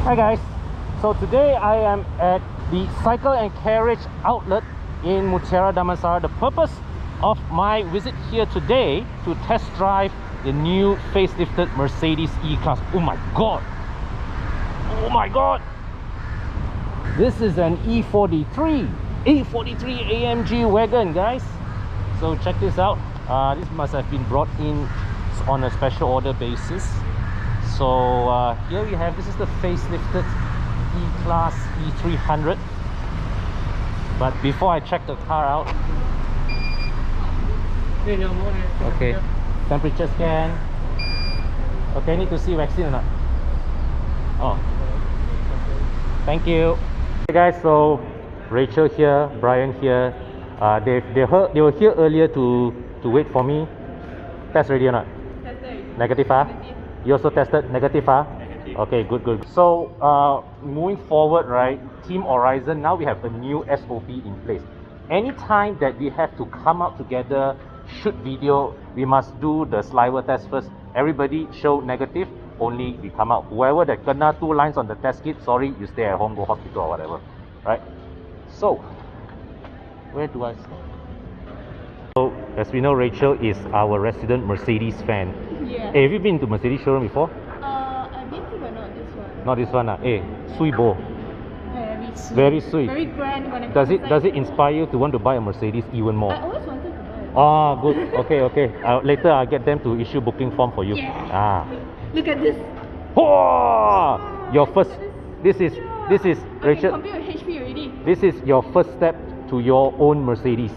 Hi guys, so today I am at the Cycle and Carriage outlet in Mutiara, Damansara. The purpose of my visit here today to test drive the new facelifted Mercedes E-Class. Oh my god! Oh my god! This is an E43 AMG wagon, guys. So check this out. This must have been brought in on a special order basis. So here we have, this is the facelifted E-Class E300. But before I check the car out, okay, temperature scan. Okay, need to see vaccine or not? Oh, thank you. Hey guys, so Rachel here, Brian here. They were here earlier to wait for me. Test ready or not? Tested. Negative, huh? Negative. You also tested negative, huh? Negative. Okay, good. So moving forward, right, Team Aurizn, now we have a new SOP in place. Anytime that we have to come out together, shoot video, we must do the saliva test first. Everybody show negative, only we come out. Whoever that kena 2 lines on the test kit, sorry, you stay at home, go hospital or whatever, right? So where do I start? So as we know, Rachel is our resident Mercedes fan. Yeah. Hey, have you been to Mercedes showroom before? I've been to, but not this one. Not this one, Hey, sweet bo. Very sweet. Very sweet. Very grand. When I Does it inspire you to want to buy a Mercedes even more? I always wanted to buy it. Ah, good. Okay. Later I'll get them to issue booking form for you. Yeah. Ah. Look at this. Oh, your first. This is I can Rachel. compete with HP already. This is your first step to your own Mercedes.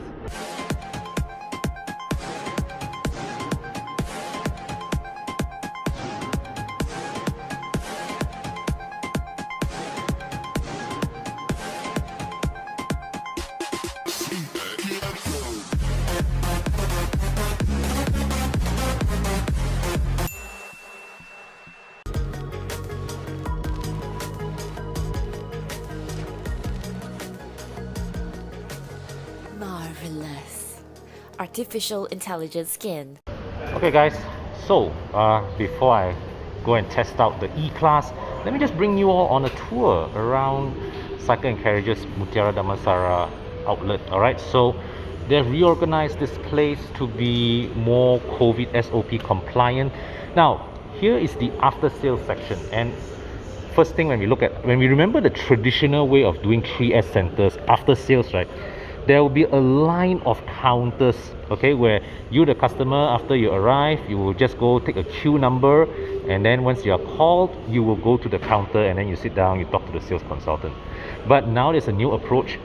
Marvelous. Artificial intelligence skin. Okay guys, so before I go and test out the E-Class, let me just bring you all on a tour around Cycle and Carriage's Mutiara Damansara outlet. Alright, so they've reorganized this place to be more COVID SOP compliant. Now, here is the after sales section, and first thing when we remember the traditional way of doing 3S centers after sales, right? There will be a line of counters, okay, where you, the customer, after you arrive, you will just go take a queue number, and then once you are called, you will go to the counter and then you sit down, you talk to the sales consultant. But now there's a new approach.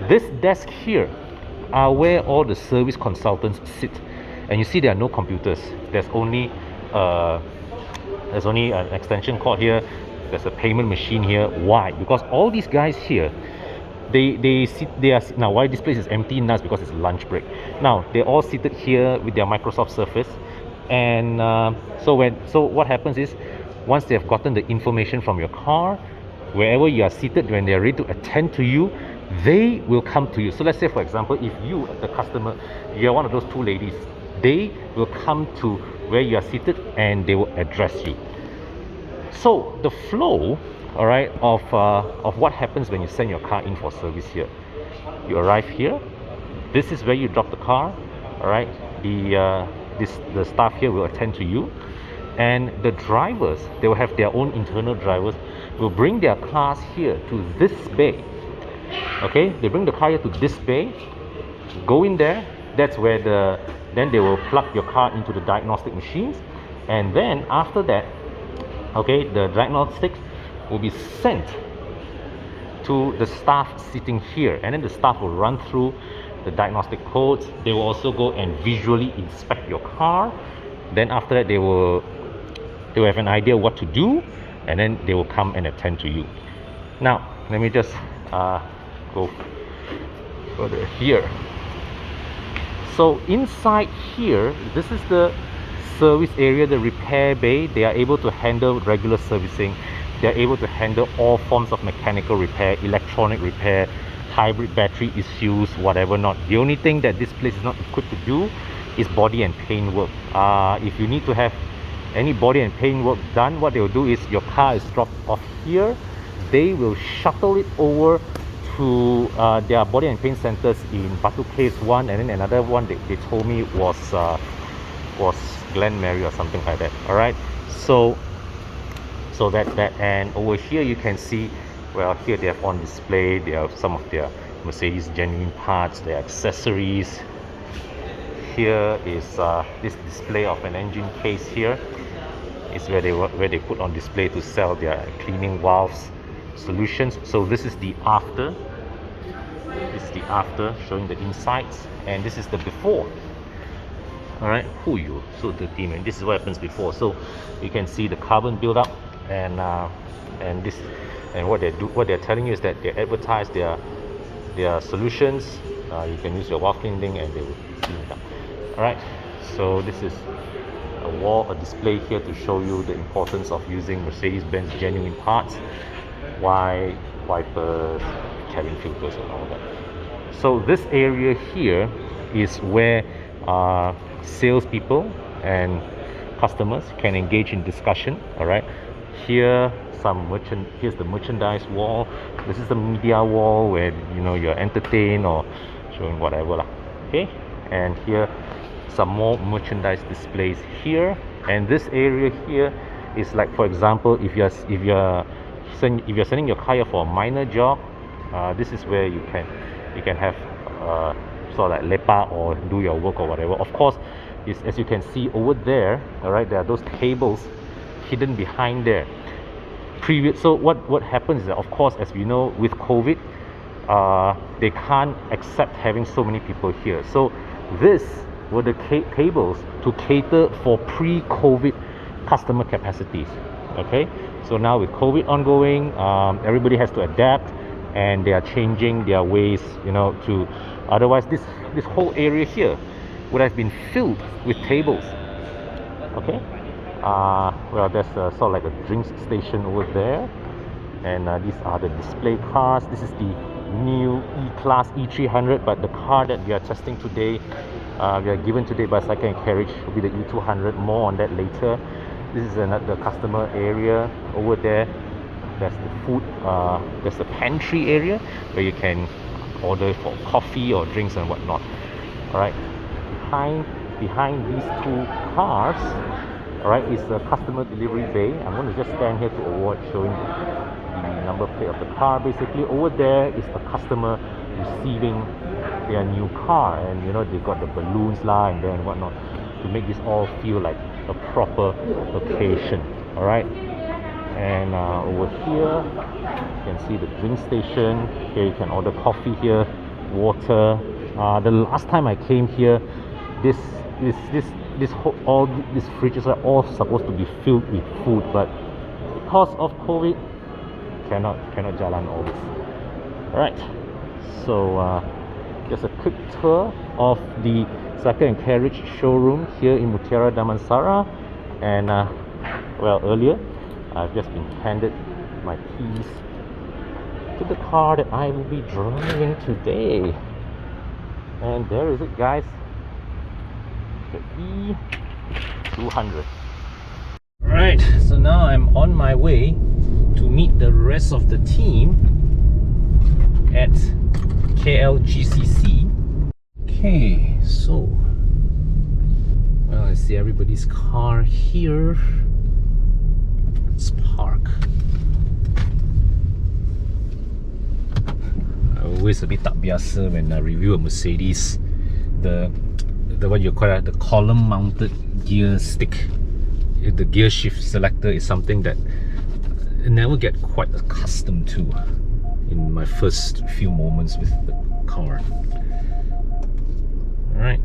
This desk here are where all the service consultants sit, and you see there are no computers. There's only an extension cord here. There's a payment machine here. Why? Because all these guys here, they are now, why this place is empty now is because it's lunch break. Now they're all seated here with their Microsoft Surface, and so what happens is, once they have gotten the information from your car, wherever you are seated, when they are ready to attend to you, they will come to you. So let's say, for example, if you, the customer, you're one of those 2 ladies, they will come to where you are seated and they will address you. So the flow, all right, of what happens when you send your car in for service here. You arrive here. This is where you drop the car. All right. The staff here will attend to you, and the drivers, they will have their own internal drivers, will bring their cars here to this bay. Okay, they bring the car here to this bay. Go in there. That's where then they will plug your car into the diagnostic machines, and then after that, okay, the diagnostics will be sent to the staff sitting here, and then the staff will run through the diagnostic codes. They will also go and visually inspect your car. Then after that, they will have an idea what to do, and then they will come and attend to you. Now let me just go further here. So inside here, this is the service area, the repair bay. They are able to handle regular servicing. They are able to handle all forms of mechanical repair, electronic repair, hybrid battery issues, whatever not. The only thing that this place is not equipped to do is body and paint work. If you need to have any body and paint work done, what they will do is your car is dropped off here, they will shuttle it over to their body and paint centers in Batu Case 1, and then another one they told me was Glen Mary or something like that. All right, so that and over here you can see, well, here they have on display, they have some of their Mercedes genuine parts, their accessories. Here is this display of an engine case. Here is where they put on display to sell their cleaning valves solutions. So this is the after. This is the after, showing the insides, and this is the before. All right, you so dirty, man. This is what happens before. So you can see the carbon buildup, and what they're telling you is that they advertise their solutions. You can use your valve cleaning and they will clean it up. All right, so this is a display here to show you the importance of using Mercedes-Benz genuine parts, wipers, cabin filters and all that. So this area here is where salespeople and customers can engage in discussion. All right, here's the merchandise wall. This is the media wall where you're entertained or showing whatever lah. Okay, and here some more merchandise displays here. And this area here is like, for example, if you're sending your car here for a minor job, this is where you can have sort of like lepa or do your work or whatever. Of course, as you can see over there, all right, there are those tables hidden behind there. So what happens is that, of course, as we know, with COVID, they can't accept having so many people here. So this were the tables to cater for pre-COVID customer capacities. Okay, so now with COVID ongoing, everybody has to adapt, and they are changing their ways, to otherwise this whole area here would have been filled with tables. Okay, well, there's sort of like a drinks station over there, and these are the display cars. This is the new E-Class E300, but the car that we are testing today, we are given today by Second Carriage, will be the E200. More on that later. This is the customer area over there. There's the food, there's the pantry area where you can order for coffee or drinks and whatnot. All right, behind these two cars, all right, is the customer delivery bay. I'm going to just stand here to avoid showing the number plate of the car. Basically, over there is the customer receiving their new car, and they got the balloons and then whatnot to make this all feel like a proper occasion. All right, and over here you can see the drink station. Here you can order coffee here, water. The last time I came here, all these fridges are all supposed to be filled with food, but because of COVID, cannot jalan all this. All right, so just a quick tour of the Second Carriage showroom here in Mutiara, Damansara. And well, earlier I've just been handed my keys to the car that I will be driving today, and there is it, guys, the E200. Right, so now I'm on my way to meet the rest of the team at KLGCC. Okay, so well, I see everybody's car here. Let's park. Always a bit tak biasa when I review a Mercedes. The what you call it, the column mounted gear stick, the gear shift selector, is something that I never get quite accustomed to in my first few moments with the car. Alright.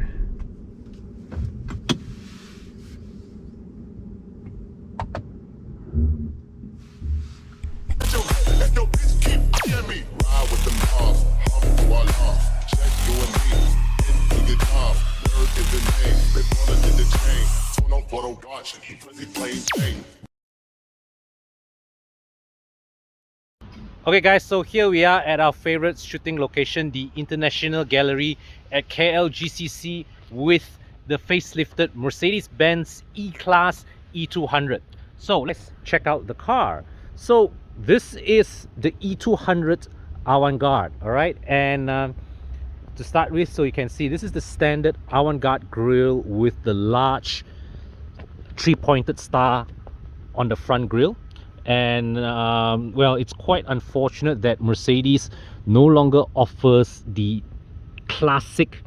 Okay guys, so here we are at our favorite shooting location, the International Gallery at KLGCC, with the facelifted Mercedes-Benz E-Class E200. So let's check out the car. So this is the E200 Avantgarde, all right? And to start with, so you can see this is the standard Avantgarde grille with the large three-pointed star on the front grille. And well, it's quite unfortunate that Mercedes no longer offers the classic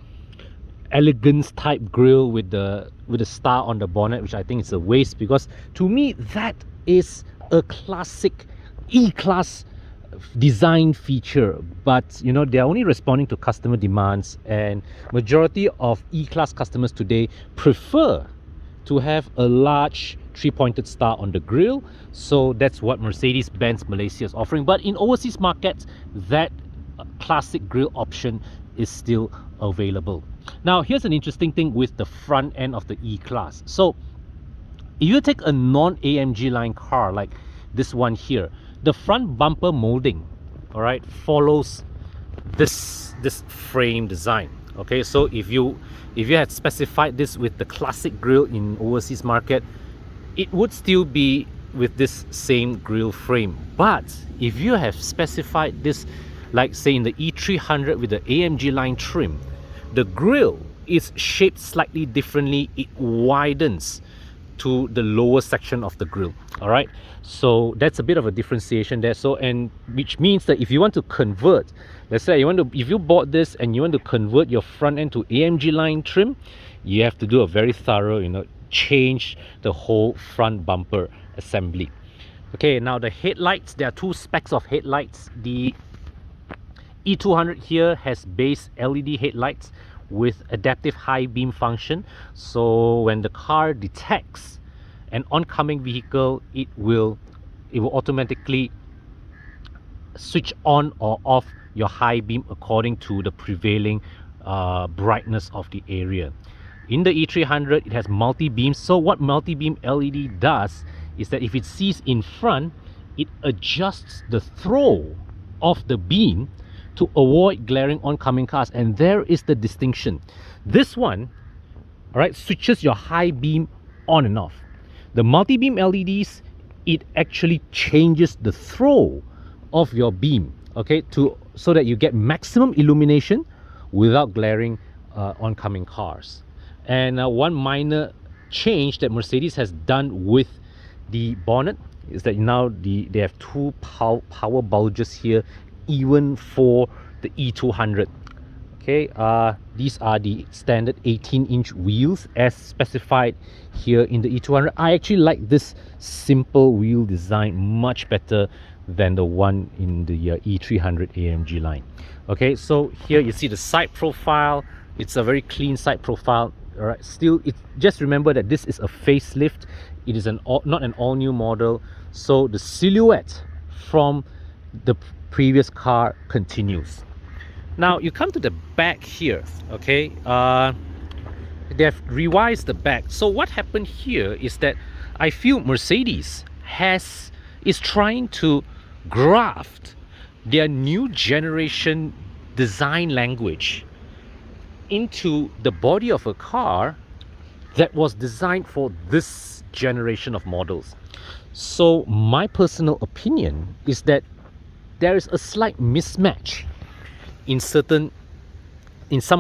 elegance type grille with the star on the bonnet, which I think is a waste, because to me that is a classic E-Class design feature. But you know, they're only responding to customer demands, and majority of E-Class customers today prefer to have a large three-pointed star on the grille. So that's what Mercedes-Benz Malaysia is offering. But in overseas markets, that classic grille option is still available. Now here's an interesting thing with the front end of the E-Class. So if you take a non-AMG line car like this one here, the front bumper molding, all right, follows this frame design. Okay, so if you had specified this with the classic grille in overseas market, it would still be with this same grille frame. But if you have specified this, like say in the E300 with the AMG line trim, the grille is shaped slightly differently. It widens to the lower section of the grille, all right? So that's a bit of a differentiation there. So, and which means that if you want to convert, let's say if you bought this and you want to convert your front end to AMG line trim, you have to do a very thorough, you know, change the whole front bumper assembly. Okay, now the headlights, there are two specs of headlights. The E200 here has base LED headlights with adaptive high beam function. So when the car detects an oncoming vehicle, it will automatically switch on or off your high beam according to the prevailing brightness of the area. In the E300, it has multi-beam. So what multi-beam LED does is that if it sees in front, it adjusts the throw of the beam to avoid glaring oncoming cars. And there is the distinction. This one, all right, switches your high beam on and off. The multi-beam LEDs, it actually changes the throw of your beam, okay, so that you get maximum illumination without glaring oncoming cars. And one minor change that Mercedes has done with the bonnet is that now they have two power bulges here, even for the E200. Okay, these are the standard 18-inch wheels as specified here in the E200. I actually like this simple wheel design much better than the one in the E300 AMG line. Okay, so here you see the side profile. It's a very clean side profile. All right, still, just remember that this is a facelift. It is not an all-new model, so the silhouette from the previous car continues. Now you come to the back here. Okay, they've revised the back. So what happened here is that I feel Mercedes is trying to graft their new generation design language into the body of a car that was designed for this generation of models. So my personal opinion is that there is a slight mismatch in some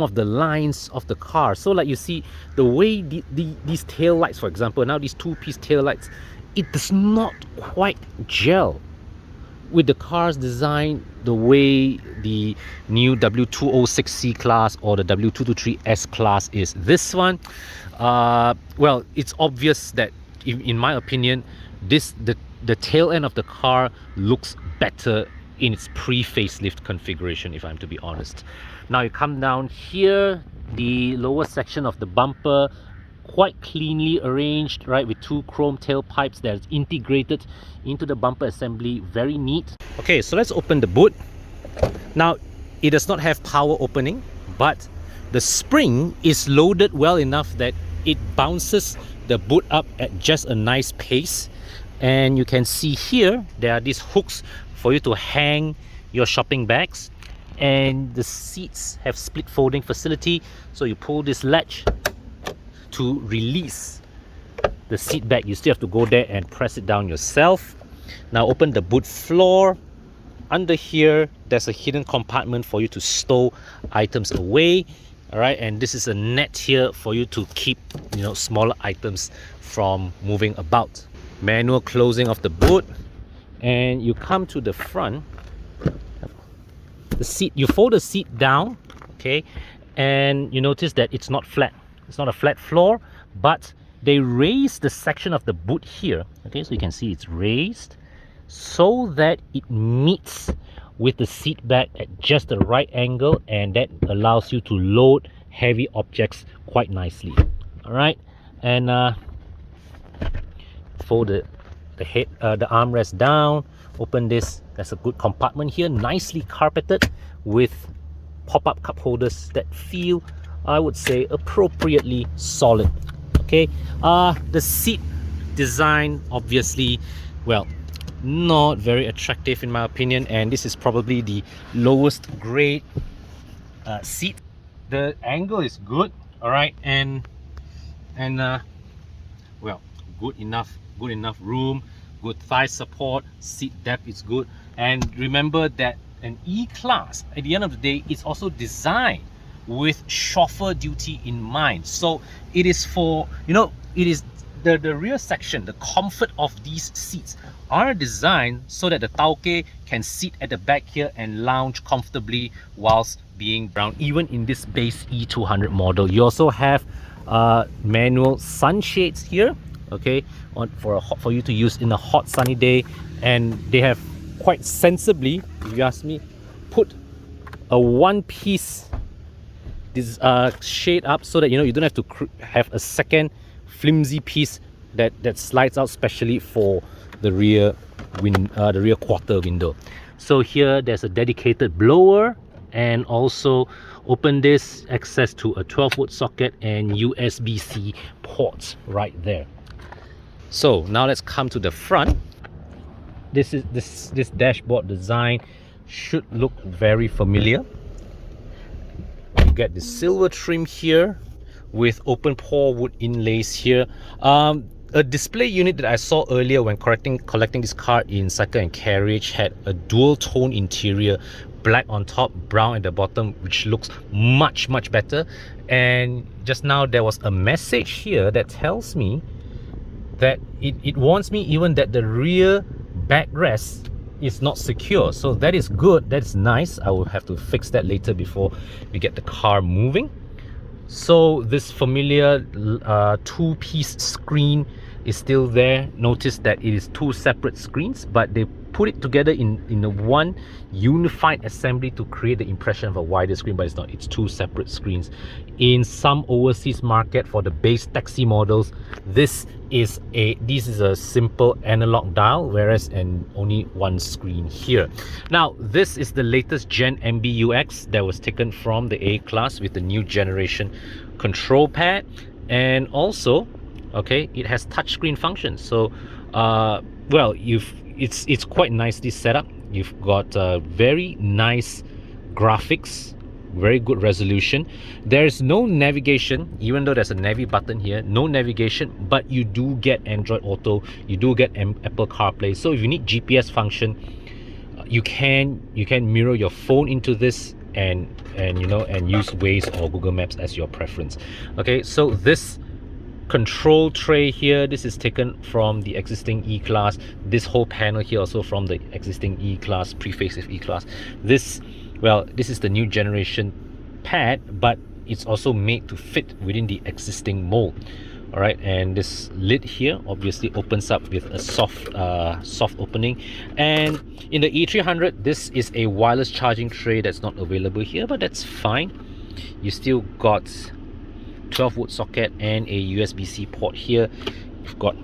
of the lines of the car. So like you see the way these tail lights, for example, now these two-piece tail lights, it does not quite gel with the car's design the way the new W206C class or the W223 S class is. This one, well, it's obvious that in my opinion, the tail end of the car looks better in its pre-facelift configuration, if I'm to be honest. Now you come down here, the lower section of the bumper, quite cleanly arranged, right, with two chrome tailpipes that is integrated into the bumper assembly. Very neat. Okay, so let's open the boot. Now it does not have power opening, but the spring is loaded well enough that it bounces the boot up at just a nice pace. And you can see here there are these hooks for you to hang your shopping bags, and the seats have split folding facility, so you pull this latch to release the seat back. You still have to go there and press it down yourself. Now open the boot floor. Under here, there's a hidden compartment for you to stow items away. All right, and this is a net here for you to keep, you know, smaller items from moving about. Manual closing of the boot, and you come to the front. The seat, you fold the seat down, okay, and you notice that it's not flat. It's not a flat floor, but they raise the section of the boot here. Okay, so you can see it's raised so that it meets with the seat back at just the right angle, and that allows you to load heavy objects quite nicely. All right, and fold the armrest down, open this. There's a good compartment here, nicely carpeted with pop-up cup holders that feel, I would say, appropriately solid. Okay, the seat design, obviously, well, not very attractive in my opinion, and this is probably the lowest grade seat. The angle is good, all right, and well, good enough room, good thigh support, seat depth is good. And remember that an E-Class, at the end of the day, it's also designed with chauffeur duty in mind. So it is for, you know, it is the rear section, the comfort of these seats are designed so that the tauke can sit at the back here and lounge comfortably whilst being brown. Even in this base E200 model, you also have manual sunshades here, okay, for you to use in a hot sunny day. And they have quite sensibly, if you ask me, put a one-piece shade up so that, you know, you don't have to have a second flimsy piece that slides out specially for the rear quarter window. So here there's a dedicated blower, and also open this, access to a 12-volt socket and USB-C ports right there. So now let's come to the front. This dashboard design should look very familiar. You get the silver trim here with open pore wood inlays here. A display unit that I saw earlier when collecting this car in Cycle and Carriage had a dual tone interior, black on top, brown at the bottom, which looks much better. And just now there was a message here that tells me that it warns me even that the rear backrest is not secure. So that is good, that's nice. I will have to fix that later before we get the car moving. So this familiar two-piece screen is still there. Notice that it is two separate screens, but they put it together in a one unified assembly to create the impression of a wider screen, but it's not. It's two separate screens. In some overseas market, for the base taxi models, this is a simple analog dial, whereas only one screen here. Now this is the latest Gen MBUX that was taken from the A-Class with the new generation control pad, and also, okay, it has touchscreen functions. So well, it's quite nicely set up. You've got very nice graphics, very good resolution. There's no navigation, even though there's a Navi button here, no navigation, but you do get Android Auto, you do get Apple CarPlay. So if you need GPS function, you can mirror your phone into this and you know, and use Waze or Google Maps as your preference. Okay, so this control tray here, this is taken from the existing E-Class. This whole panel here also from the existing E-Class, pre-facelift E-Class. This is the new generation pad, but it's also made to fit within the existing mold. All right, and this lid here obviously opens up with a soft opening. And in the E300, this is a wireless charging tray that's not available here, but that's fine. You still got 12-volt socket and a USB-C port here. You've got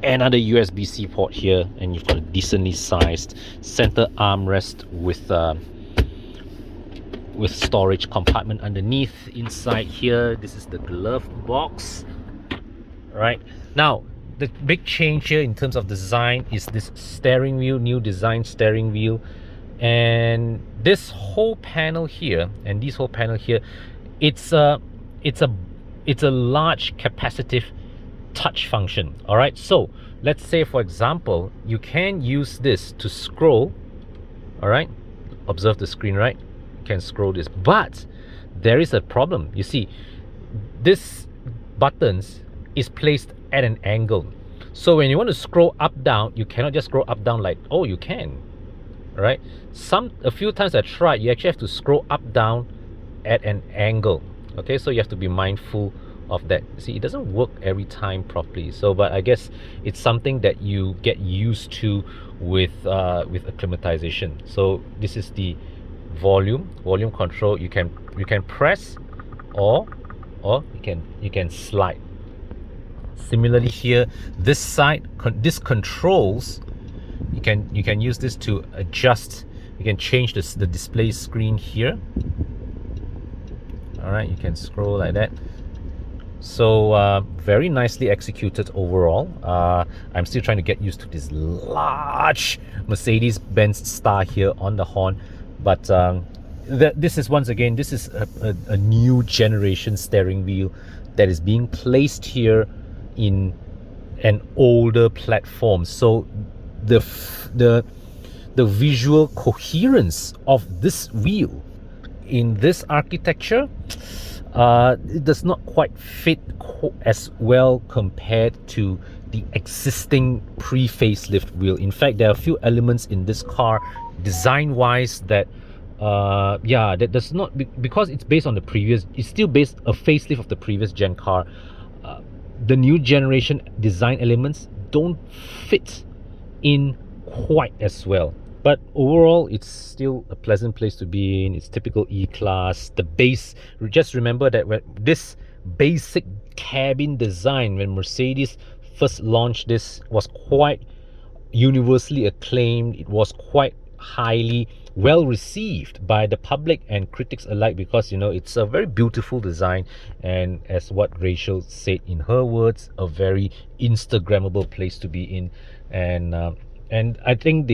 another USB-C port here, and you've got a decently sized center armrest with storage compartment underneath. Inside here, this is the glove box. Right now, the big change here in terms of design is this steering wheel, new design steering wheel, and this whole panel here and this whole panel here, it's a large capacitive touch function. All right, so let's say for example you can use this to scroll. All right, observe the screen, right? You can scroll this, but there is a problem. You see, this buttons is placed at an angle, so when you want to scroll up down, you cannot just scroll up down like, oh, you can. All right, a few times I tried, you actually have to scroll up down at an angle. Okay, so you have to be mindful of that. See, it doesn't work every time properly, so but I guess it's something that you get used to with acclimatization. So this is the volume control. You can press, or you can slide. Similarly here, this side, this controls, you can use this to adjust. You can change the display screen here. All right, you can scroll like that. So very nicely executed overall. I'm still trying to get used to this large Mercedes-Benz star here on the horn, but this is, once again, this is a new generation steering wheel that is being placed here in an older platform. So the visual coherence of this wheel in this architecture, it does not quite fit as well compared to the existing pre-facelift wheel. In fact, there are a few elements in this car design-wise that that does not, because it's based on the previous, it's still based a facelift of the previous gen car. The new generation design elements don't fit in quite as well. But overall, it's still a pleasant place to be in. It's typical E-Class. The base, just remember that when this basic cabin design, when Mercedes first launched this, was quite universally acclaimed. It was quite highly well received by the public and critics alike, because, you know, it's a very beautiful design, and as what Rachel said in her words, a very Instagrammable place to be in. And I think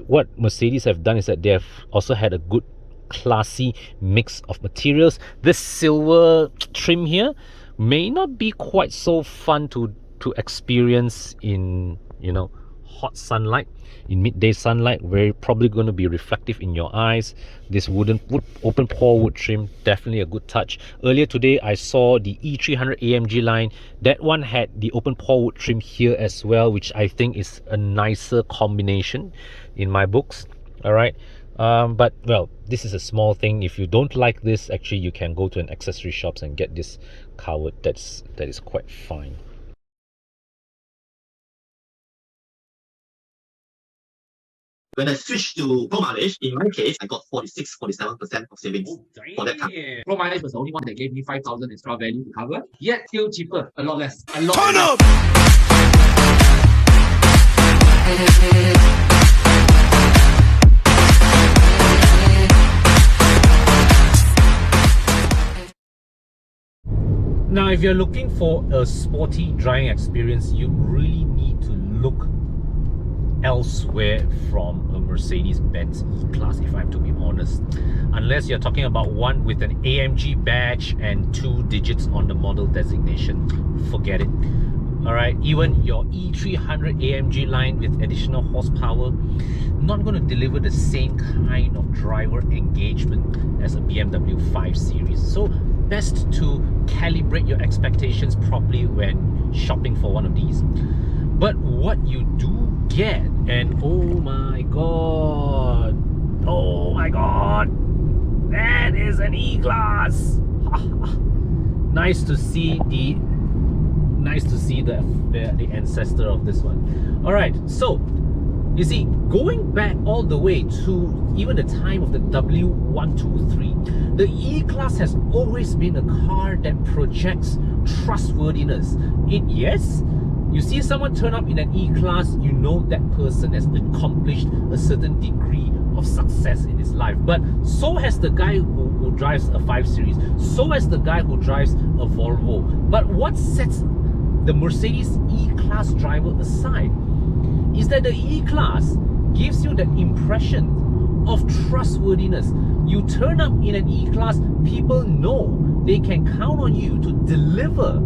what Mercedes have done is that they have also had a good classy mix of materials. This silver trim here may not be quite so fun to experience in, you know, hot sunlight, in midday sunlight. Very probably going to be reflective in your eyes. This open pore wood trim, definitely a good touch. Earlier today I saw the E300 AMG line. That one had the open pore wood trim here as well, which I think is a nicer combination in my books. All right, but well, this is a small thing. If you don't like this, actually you can go to an accessory shops and get this covered. That is quite fine. When I switched to Pro mileage, in my case, I got 46-47% of savings for that car. Pro mileage was the only one that gave me 5,000 extra value to cover, yet still cheaper, a lot less. A lot Turn less. up! Now, if you're looking for a sporty driving experience, you really need to look elsewhere from a Mercedes-Benz E-Class, if I have to be honest. Unless you're talking about one with an AMG badge and 2 digits on the model designation, forget it. Alright, even your E300 AMG line with additional horsepower, not going to deliver the same kind of driver engagement as a BMW 5 Series. So best to calibrate your expectations properly when shopping for one of these. But what you do get, and oh my god, that is an E-Class. Nice to see the ancestor of this one. All right, so you see, going back all the way to even the time of the W123, the E-Class has always been a car that projects trustworthiness. Yes, you see someone turn up in an E-Class, you know that person has accomplished a certain degree of success in his life. But so has the guy who drives a 5 Series, so has the guy who drives a Volvo. But what sets the Mercedes E-Class driver aside is that the E-Class gives you that impression of trustworthiness. You turn up in an E-Class, people know they can count on you to deliver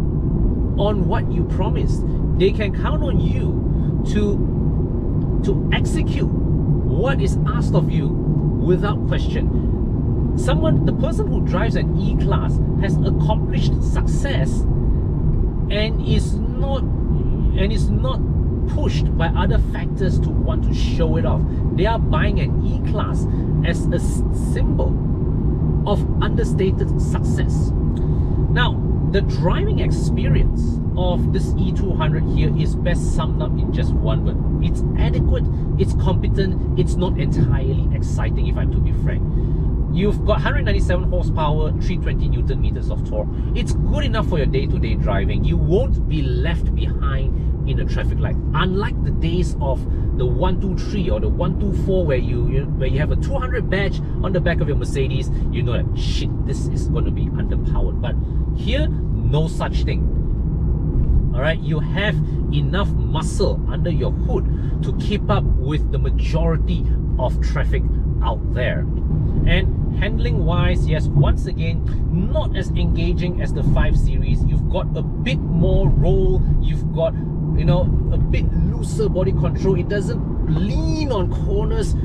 on what you promised. They can count on you to execute what is asked of you without question. The person who drives an E-Class has accomplished success and is not pushed by other factors to want to show it off. They are buying an E-Class as a symbol of understated success. Now, the driving experience of this E200 here is best summed up in just one word. It's adequate, it's competent, it's not entirely exciting, if I'm to be frank. You've got 197 horsepower, 320 Newton meters of torque. It's good enough for your day-to-day driving. You won't be left behind in a traffic light. Unlike the days of the 123 or the 124 where you have a 200 badge on the back of your Mercedes, you know that shit, this is going to be underpowered. But here, no such thing. Alright, you have enough muscle under your hood to keep up with the majority of traffic out there. And handling wise, yes, once again, not as engaging as the 5 Series. You've got a bit more roll, you've got, you know, a bit looser body control. It doesn't lean on corners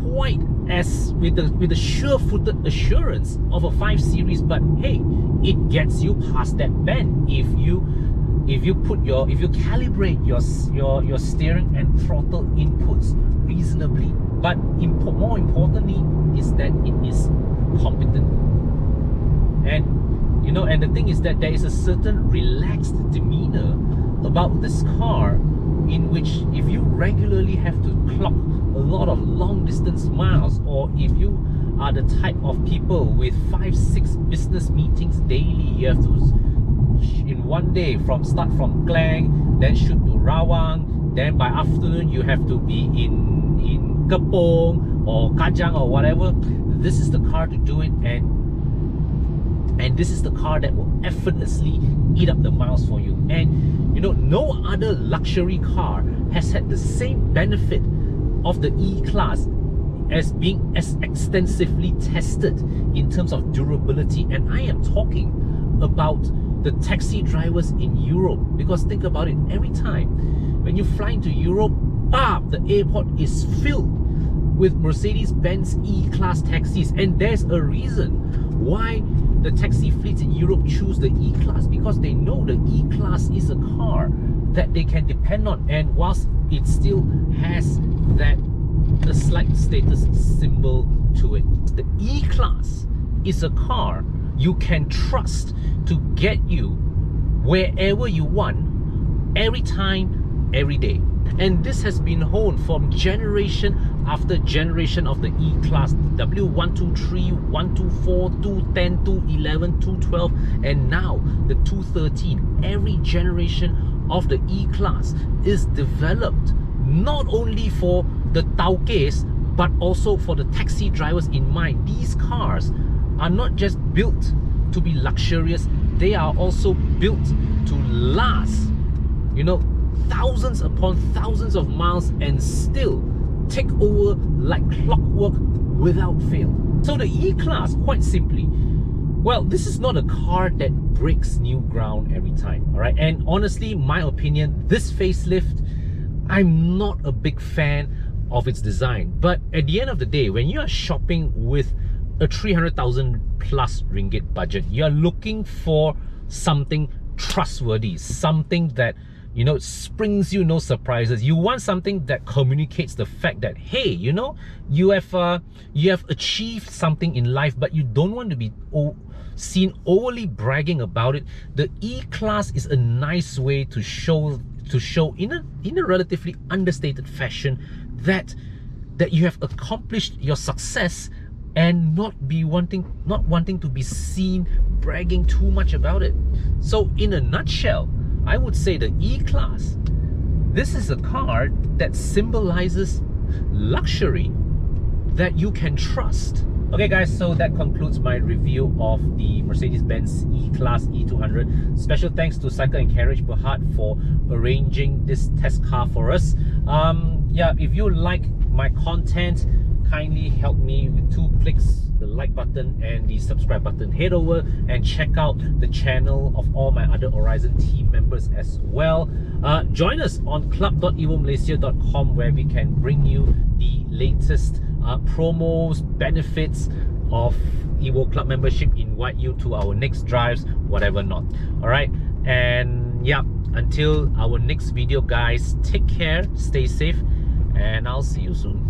quite as with the sure-footed assurance of a 5 Series, but hey, it gets you past that bend if you calibrate your steering and throttle inputs reasonably. But more importantly is that it is competent. And you know, and the thing is that there is a certain relaxed demeanor about this car, in which if you regularly have to clock a lot of long distance miles, or if you are the type of people with 5-6 business meetings daily, you have to in one day start from Klang, then shoot to Rawang, then by afternoon you have to be in Kepong or Kajang or whatever. This is the car to do it, and this is the car that will effortlessly eat up the miles for you. And you know, no other luxury car has had the same benefit of the E-Class as being as extensively tested in terms of durability. And I am talking about the taxi drivers in Europe, because think about it, every time when you fly into Europe, the airport is filled with Mercedes-Benz E-Class taxis. And there's a reason why the taxi fleets in Europe choose the E-Class, because they know the E-Class is a car that they can depend on. And whilst it still has a slight status symbol to it, the E-Class is a car you can trust to get you wherever you want, every time, every day. And this has been honed from generation after generation of the E-Class, W123, 124, 210, 211, 212, and now the 213. Every generation of the E-Class is developed not only for the taukes, but also for the taxi drivers in mind. These cars are not just built to be luxurious, they are also built to last, you know, thousands upon thousands of miles and still take over like clockwork without fail. So the E-Class, quite simply, well, this is not a car that breaks new ground every time, all right? And honestly, my opinion, this facelift, I'm not a big fan of its design. But at the end of the day, when you are shopping with a 300,000 plus ringgit budget, you're looking for something trustworthy, something that, you know, springs you no surprises. You want something that communicates the fact that, hey, you know, you have achieved something in life, but you don't want to be seen overly bragging about it. The E-Class is a nice way to show in a relatively understated fashion that you have accomplished your success, and not wanting to be seen bragging too much about it. So in a nutshell, I would say the E-Class, this is a car that symbolizes luxury that you can trust. Okay guys, so that concludes my review of the Mercedes-Benz E-Class E200. Special thanks to Cycle and Carriage Berhad for arranging this test car for us. Yeah, if you like my content, kindly help me with 2 clicks, the like button and the subscribe button. Head over and check out the channel of all my other Aurizn team members as well. Join us on club.evomalaysia.com, where we can bring you the latest promos, benefits of Evo Club membership, invite you to our next drives, whatever not. Alright, and yeah, until our next video guys, take care, stay safe, and I'll see you soon.